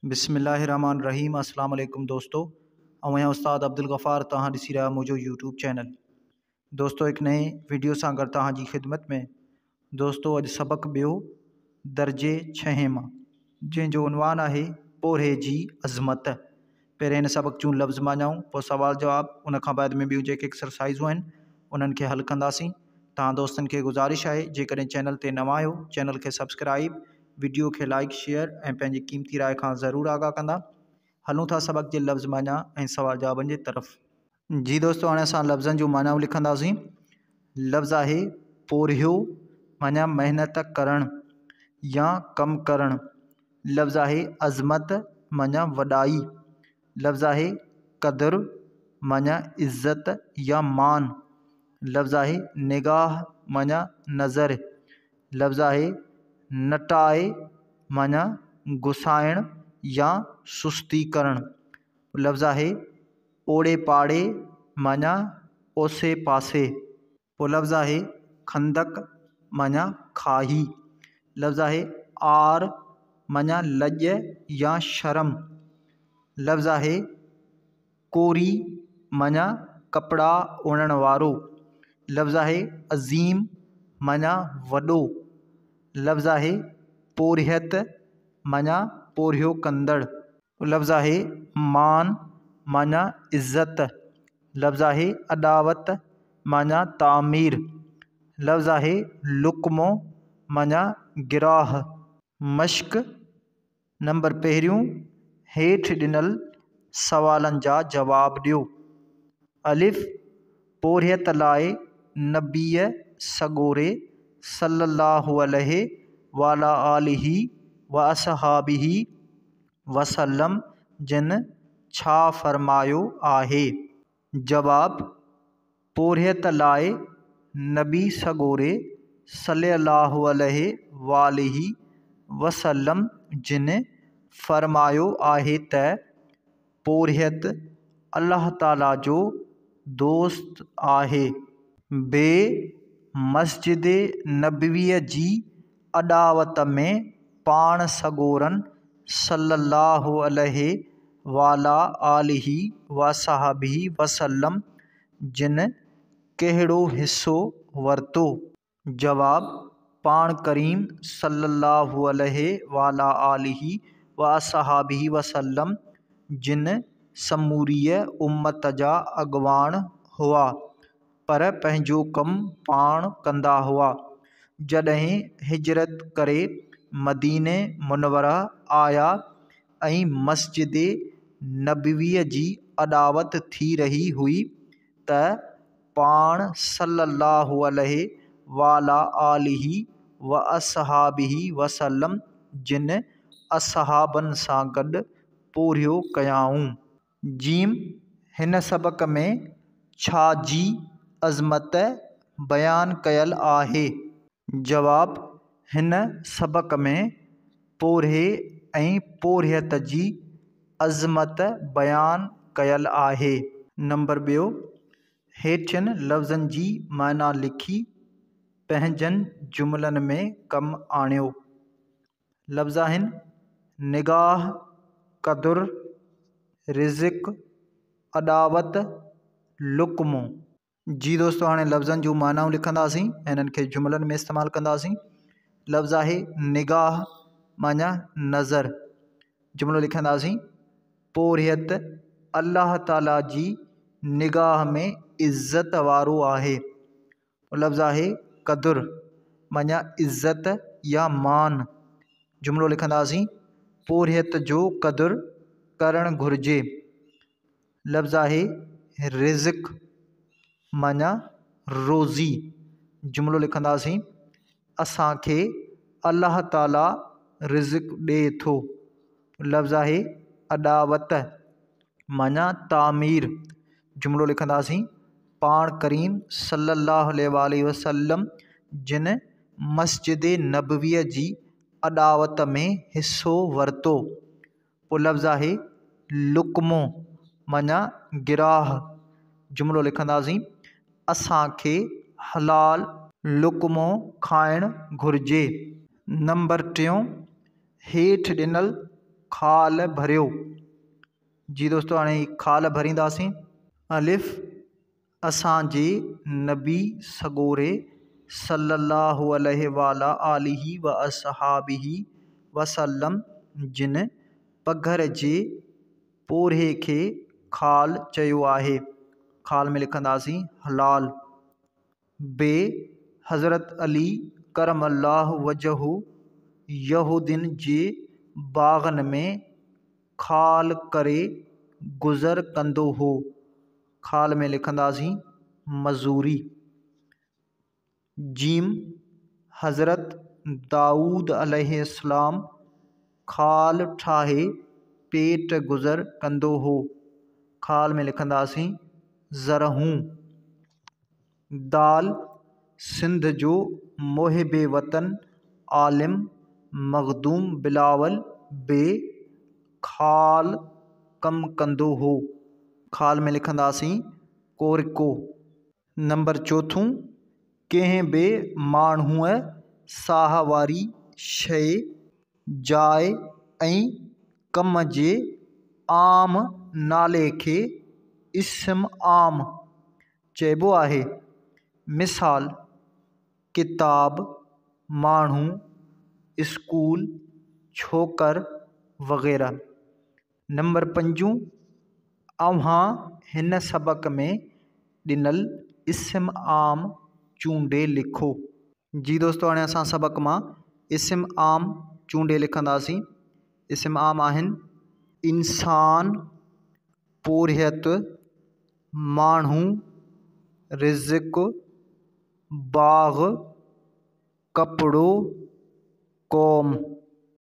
बिस्मिल्लाहिर्रहमानिर्रहीम। अस्सलाम वालेकुम दोस्तों, मैं उस्ताद अब्दुल गफ़ार तहां ॾिसी रहा मुझो यूट्यूब चैनल। दोस्तों एक नए वीडियो सां गॾु तहां जी ख़िदमत में। दोस्तों अॼु सबक़ ॿियो दर्जे 6 मां, जंहिंजो उनवान आहे पोरे जी अज़मत। पहिरें हिन सबक़ जूं लफ़्ज़ माञाऊं, पोइ सवाल जवाब, उन खां बाद में ॿियूं जेके एक्सरसाइज़ूं आहिनि उन्हनि खे हल कंदासीं। तव्हां दोस्तनि खे गुज़ारिश आहे जेकॾहिं चैनल ते नवां आहियो चैनल खे सब्सक्राइब, वीडियो खे लाइक शेयर ऐं पंहिंजी क़ीमती राय खां ज़रूरु आगाह कंदा। हलूं था सबक़ जे लफ़्ज़ माना ऐं सवाल जवाबनि जे तरफ़। जी दोस्तों, हाणे असां लफ़्ज़नि जूं मानाऊं लिखंदासीं। लफ़्ज़ आहे पोरियो माना महिनत करणु या कमु करणु। लफ़्ज़ आहे अज़मत माना वॾाई। लफ़्ज़ आहे क़द्र माना इज़्ज़त या मान। लफ़्ज़ आहे निगाह माना नज़र। लफ़्ज़ आहे नटाए माना गुसाइण या सुस्ती करणु। लफ़्ज़ आहे ओड़े पाड़े माना ओसे पासे। पोइ लफ़्ज़ आहे खंदक माना खाही। लफ़्ज़ आहे आर माना लॼ या शर्म। लफ़्ज़ आहे कोरी माना कपिड़ा उणण वारो। लफ़्ज़ आहे अज़ीम माना वॾो। लफ़्ज़ आहे पोरियत माना पोरियो कंदड़। लफ़्ज़ आहे मान माना इज़्ज़त। लफ़्ज़ आहे अदावत माना तामीर। लफ़्ज़ आहे लुक़्मो माना गिराह। मश्क नंबर पहिरियों, हेठि ॾिनल सवालनि जा जवाब ॾियो। अलिफ़, पोरियत लाइ नबीअ सॻोरे सल्लल्लाहु अलैहि वाला आलिही व असहाबिही वसल्लम जिन छा फ़रमायो आहे। जवाब, पोरियत लाइ नबी सॻोरे सल्लल्लाहु अलैहि वालिही वसल्लम जिन फ़रमायो आहे त पोरियत अल्लाह ताला जो दोस्त आहे। बे, मस्जिद नबवीअ जी अॾावत में पाण सॻोरन सल्लल्लाहु अलैहि वाला आलिही वसहाबिही वसल्लम जिन कहिड़ो हिस्सो वरितो। जवाब, पाण करीम सल्लल्लाहु अलैहि वाला आलिही वसहाबिही वसल्लम जिन समूरीअ उम्मत जा अॻवान हुआ, पर पंहिंजो कमु पाण कंदा हुआ। जॾहिं हिजरत करे मदीने मुनव्वरा आया ऐं मस्जिद नबवीअ जी अॾावत थी रही हुई त पाण सल्लल्लाहु अलैहि वाला आलिही व असहाबिही वसल्लम जिन असहाबनि सां गॾु पोरियो कयाऊं। जीम, हिन सबक़ में छा जी अज़मत बयानु कयल आहे। जवाब, हिन सबक़ में पोरे ऐं पोरियत जी अज़मत बयानु कयल आहे। नंबर ॿियो, हेठियनि लफ़्ज़नि जी माना लिखी पंहिंजनि जुमलनि में कमु आणियो। लफ़्ज़ आहिनि निगाह, क़द्र, रिज़्क़, अदावत, लुक़्मो। जी दोस्तों, हाणे लफ़्ज़नि जूं मानाऊं लिखंदासीं, हिननि खे जुमलनि में इस्तेमालु कंदासीं। लफ़्ज़ आहे निगाह माना नज़र। जुमिलो लिखंदासीं, पोरियत अल्लाह ताला जी निगाह में इज़्ज़त वारो आहे। लफ़्ज़ आहे क़द्र माना इज़्ज़त या मान। जुमिलो लिखंदासीं, पोरियत जो क़द्र करणु घुरिजे। लफ़्ज़ आहे रिज़्क़ माना रोज़ी। जुमिलो लिखंदासीं, असांखे अल्लाह ताला रिज़्क़ ॾिए थो। लफ़्ज़ आहे अदावत माना तामीर। जुमिलो लिखंदासीं, पाण करीम सल्लल्लाहु अलैहि वसल्लम जिन मस्जिद नबवीअ जी अॾावत में हिस्सो वरितो। पोइ लफ़्ज़ आहे लुक़्मो माना गिराह। जुमिलो लिखंदासीं, असांखे हलाल लुक़्मो खाइणु घुरिजे। नंबर टियों, हेठि ॾिनल खाल भरियो। जी दोस्तों हाणे खाल भरींदासीं। अलिफ असांजे नबी सगोरे सल्लल्लाहु अलैहि वाला आलिही व असहाबिही वसल्लम जिन पघर जे पोरे खे खाल चयो आहे। खाल में लिखंदासीं हलाल। बे हज़रत अली करम अल्लाह वजहु यहूदिन जे बाग़न में खाल करे गुज़र कंदो हो। खाल में लिखंदासीं मज़ूरी। जीम हज़रत दाऊद अलैहिस्सलाम खाल ठाहे पेट गुज़र कंदो हो। खाल में लिखंदासीं ज़रहूं। दाल सिंध जो मुहिबे वतन आलिम मखदूम बिलावल बे खाल कम कंदो हो। खाल में लिखंदासीं कोरिको। नंबर चौथों कंहिं बि माण्हूअ साह वारी शइ जाइ ऐं कम जे आम नाले खे इस्म आम चइबो आहे। मिसाल किताब, माण्हू, स्कूल, छोकर वग़ैरह। नंबर 5 अव्हां हिन सबक में ॾिनल इस्म आम चूंडे लिखो। जी दोस्तों हाणे असां सबक मां इस्म आम चूंडे लिखंदासीं। इस्म आम आहिनि इंसान, पोरियत, माण्हू, रिज़्क़, बाग़, कपिड़ो, क़ौम।